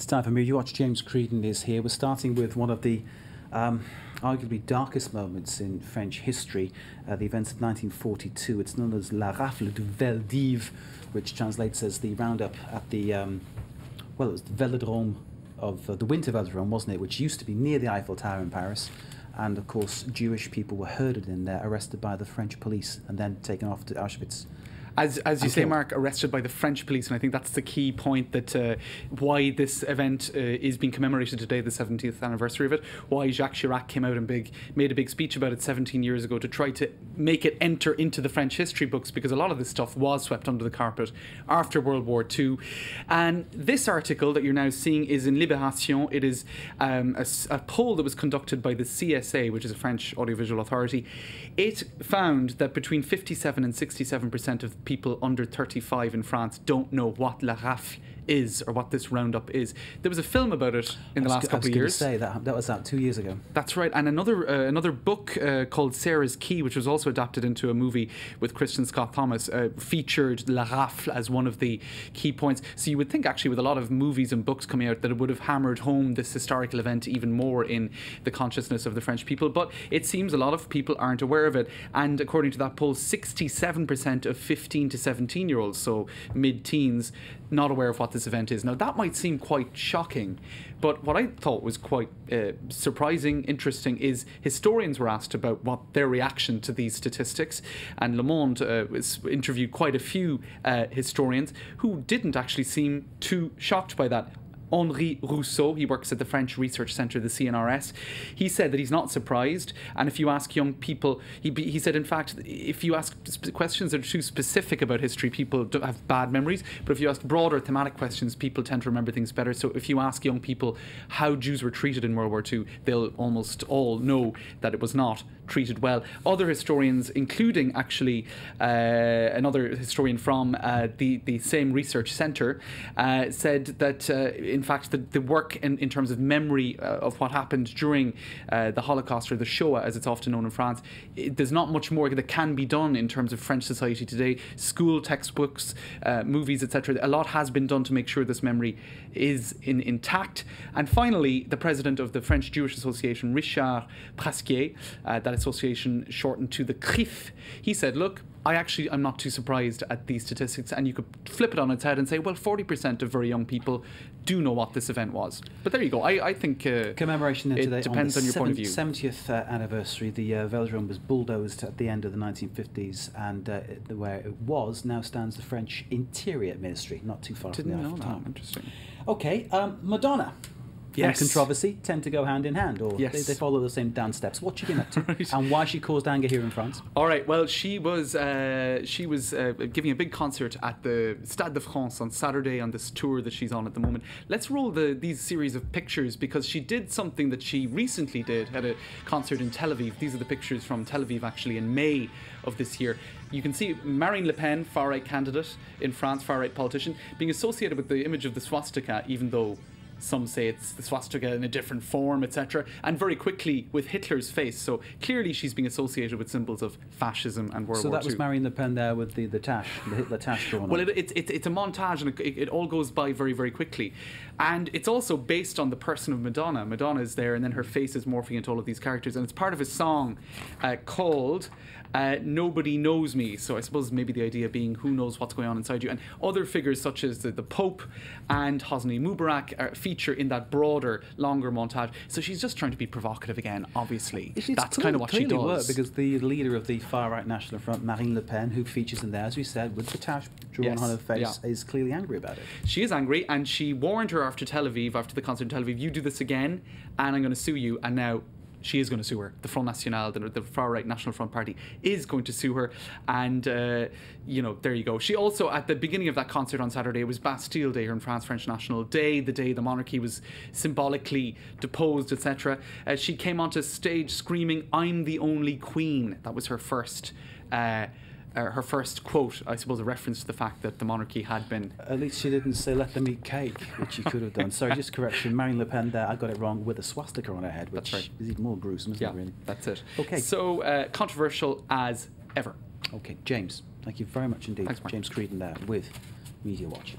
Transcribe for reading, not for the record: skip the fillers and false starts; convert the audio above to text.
time for Media Watch. James Creedon is here. We're starting with one of the arguably darkest moments in French history, the events of 1942. It's known as La Rafle du Veldiv, which translates as the roundup at the, well, it was the Velodrome of the Winter Velodrome, wasn't it, which used to be near the Eiffel Tower in Paris. And, of course, Jewish people were herded in there, arrested by the French police, and then taken off to Auschwitz. As you say, Mark, arrested by the French police, and I think that's the key point, that why this event is being commemorated today, the 70th anniversary of it, why Jacques Chirac came out and made a big speech about it 17 years ago to try to make it enter into the French history books, because a lot of this stuff was swept under the carpet after World War II. And this article that you're now seeing is in Libération. It is a poll that was conducted by the CSA, which is a French audiovisual authority. It found that between 57 and 67% of people under 35 in France don't know what La Rafle is, or what this roundup is. There was a film about it in the last couple of years. I was going to say that was out 2 years ago. That's right, and another book called Sarah's Key, which was also adapted into a movie with Christian Scott Thomas, featured La Rafle as one of the key points. So you would think, actually, with a lot of movies and books coming out, that it would have hammered home this historical event even more in the consciousness of the French people. But it seems a lot of people aren't aware of it. And according to that poll, 67% of 15 to 17-year-olds, so mid-teens, not aware of what this event is. Now, that might seem quite shocking, but what I thought was quite surprising, interesting, is historians were asked about what their reaction to these statistics, and Le Monde interviewed quite a few historians who didn't actually seem too shocked by that. Henri Rousseau, he works at the French Research Centre, the CNRS, he said that he's not surprised, and if you ask young people, he said, in fact, if you ask questions that are too specific about history, people don't have bad memories, but if you ask broader thematic questions, people tend to remember things better. So if you ask young people how Jews were treated in World War II, they'll almost all know that it was not treated well. Other historians, including actually another historian from the same research centre, said that in fact the work in terms of memory of what happened during the Holocaust, or the Shoah as it's often known in France, there's not much more that can be done in terms of French society today. School textbooks, movies, etc. A lot has been done to make sure this memory is intact. And finally, the president of the French Jewish Association, Richard Pasquier, that association shortened to the CRIF, he said, look, I'm not too surprised at these statistics, and you could flip it on its head and say, well, 40% of very young people do know what this event was. But there you go. I think commemoration it today depends on your point of view. 70th anniversary, the Velodrome was bulldozed at the end of the 1950s, and where it was now stands the French Interior Ministry, not too far from the Eiffel Tower. Interesting. Okay, Madonna. Yes. And controversy tend to go hand in hand, or yes, they follow the same dance steps. What's she been up to, right, and why she caused anger here in France? All right. Well, she was giving a big concert at the Stade de France on Saturday on this tour that she's on at the moment. Let's roll these series of pictures, because she did something that she recently did at a concert in Tel Aviv. These are the pictures from Tel Aviv, actually, in May of this year. You can see Marine Le Pen, far-right candidate in France, far-right politician, being associated with the image of the swastika, even though some say it's the swastika in a different form, etc., and very quickly with Hitler's face. So clearly she's being associated with symbols of fascism and World War II. So that was Marine Le Pen there with the tash, the Hitler tash drawn on. Well, it's a montage, and it all goes by very, very quickly. And it's also based on the person of Madonna. Madonna is there, and then her face is morphing into all of these characters, and it's part of a song called Nobody Knows Me. So I suppose maybe the idea being, who knows what's going on inside you. And other figures such as the Pope and Hosni Mubarak feature in that broader, longer montage. So she's just trying to be provocative again, obviously. That's kind of what she does. Because the leader of the far-right National Front, Marine Le Pen, who features in there, as we said, with the tash drawn on her face, is clearly angry about it. She is angry, and she warned her after Tel Aviv, after the concert in Tel Aviv, you do this again, and I'm going to sue you. And now she is going to sue her. The Front National, the far-right National Front Party, is going to sue her. And, there you go. She also, at the beginning of that concert on Saturday, it was Bastille Day here in France, French National Day, the day the monarchy was symbolically deposed, etc. She came onto stage screaming, "I'm the only queen." That was her first quote, I suppose, a reference to the fact that the monarchy had been... At least she didn't say, "Let them eat cake," which she could have done. Sorry, just correction. Marine Le Pen there, I got it wrong, with a swastika on her head, which is even more gruesome, isn't it, really? That's it. Okay. So, controversial as ever. Okay, James, thank you very much indeed. Thanks, Mark. James Creedon there with Media Watch.